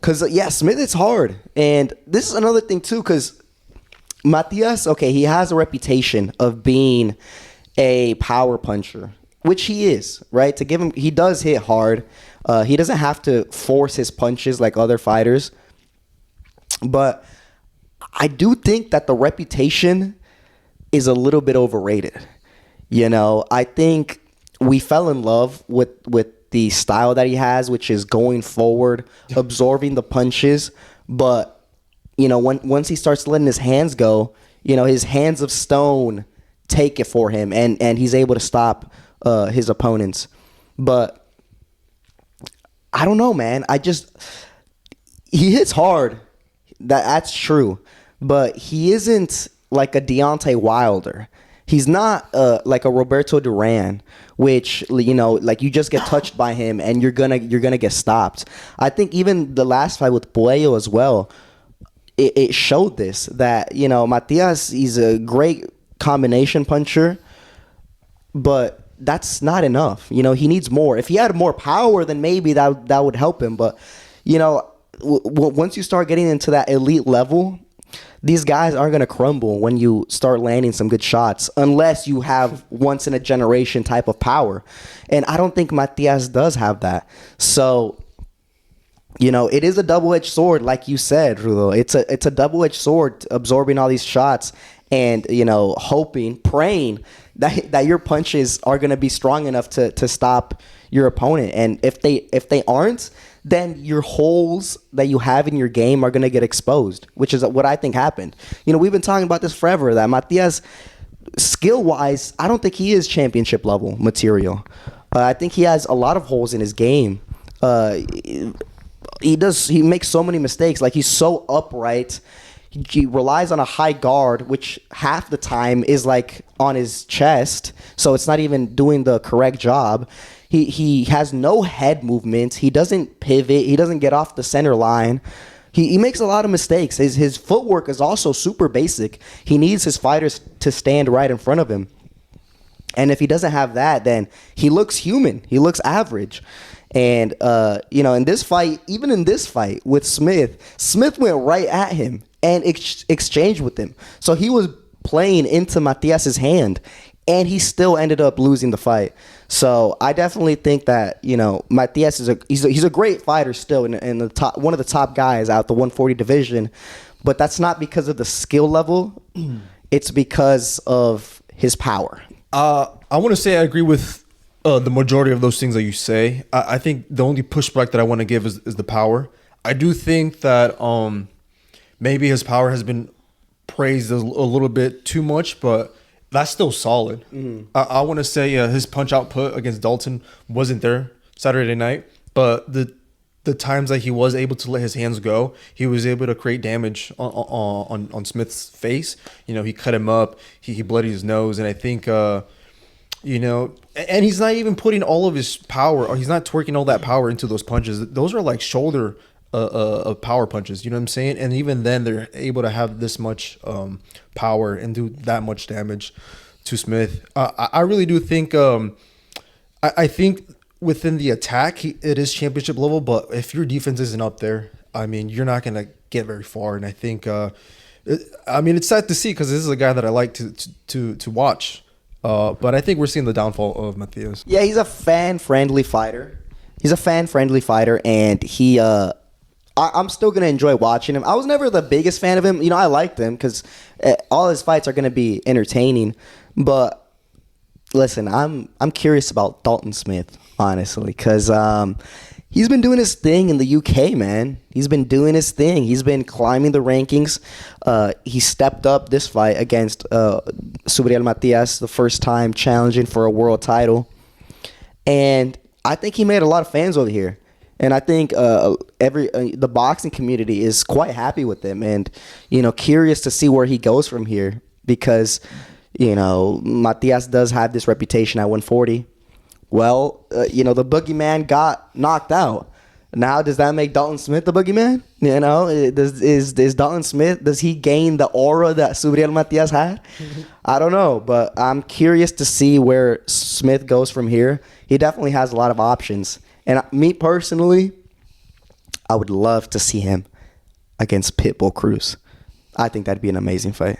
Because, yeah, Smith is hard. And this is another thing, too, because Matias, okay, he has a reputation of being a power puncher, which he is, right? To give him, he does hit hard. He doesn't have to force his punches like other fighters. But I do think that the reputation is a little bit overrated. You know, I think we fell in love with the style that he has, which is going forward, absorbing the punches. But, you know, once he starts letting his hands go, you know, his hands of stone take it for him, and he's able to stop his opponents. But I don't know, man. He hits hard. That's true. But he isn't like a Deontay Wilder. He's not like a Roberto Duran, which, you know, like you just get touched by him and you're gonna get stopped. I think even the last fight with Puello as well, it showed this, that, you know, Matias, he's a great combination puncher, but that's not enough. You know, he needs more. If he had more power, then maybe that would help him. But, you know, once you start getting into that elite level, these guys aren't going to crumble when you start landing some good shots, unless you have once in a generation type of power. And I don't think Matias does have that. So, you know, it is a double-edged sword, like you said, Rulo. It's a double-edged sword, absorbing all these shots and, you know, hoping, praying that your punches are going to be strong enough to stop your opponent. And if they aren't, then your holes that you have in your game are going to get exposed, which is what I think happened. You know, we've been talking about this forever, that Matias, skill-wise, I don't think he is championship-level material. I think he has a lot of holes in his game. He makes so many mistakes. Like, he's so upright. He relies on a high guard, which half the time is like on his chest, so it's not even doing the correct job. He has no head movement. He doesn't pivot. He doesn't get off the center line. He makes a lot of mistakes. His footwork is also super basic. He needs his fighters to stand right in front of him. And if he doesn't have that, then he looks human. He looks average. And, you know, in this fight, even in this fight with Smith went right at him and exchanged with him. So he was playing into Matias's hand, and he still ended up losing the fight. So I definitely think that, you know, Matias he's a great fighter still, in the top, one of the top guys out the 140 division, but that's not because of the skill level. It's because of his power. I want to say I agree with the majority of those things that you say. I think the only pushback that I want to give is the power. I do think that maybe his power has been praised a little bit too much, but that's still solid. Mm-hmm. I want to say his punch output against Dalton wasn't there Saturday night, but the times that he was able to let his hands go, he was able to create damage on Smith's face. You know, he cut him up, he bloodied his nose, and I think you know, and he's not even putting all of his power, or he's not twerking all that power into those punches. Those are like shoulder power punches, you know what I'm saying? And even then, they're able to have this much power and do that much damage to Smith. I really do think I think within the attack, it is championship level, but if your defense isn't up there, I mean, you're not going to get very far. And I think I mean, it's sad to see, because this is a guy that I like to watch. But I think we're seeing the downfall of Matias. Yeah, he's a fan-friendly fighter. And he I'm still going to enjoy watching him. I was never the biggest fan of him. You know, I liked him because all his fights are going to be entertaining. But listen, I'm curious about Dalton Smith, honestly, because he's been doing his thing in the UK, man. He's been doing his thing. He's been climbing the rankings. He stepped up this fight against Subriel Matias, the first time challenging for a world title. And I think he made a lot of fans over here. And I think the boxing community is quite happy with him, and, you know, curious to see where he goes from here, because, you know, Matias does have this reputation at 140. Well, you know, the Boogeyman got knocked out. Now, does that make Dalton Smith the Boogeyman? You know, is Dalton Smith, does he gain the aura that Subriel Matias had? I don't know, but I'm curious to see where Smith goes from here. He definitely has a lot of options. And me personally, I would love to see him against Pitbull Cruz. I think that'd be an amazing fight.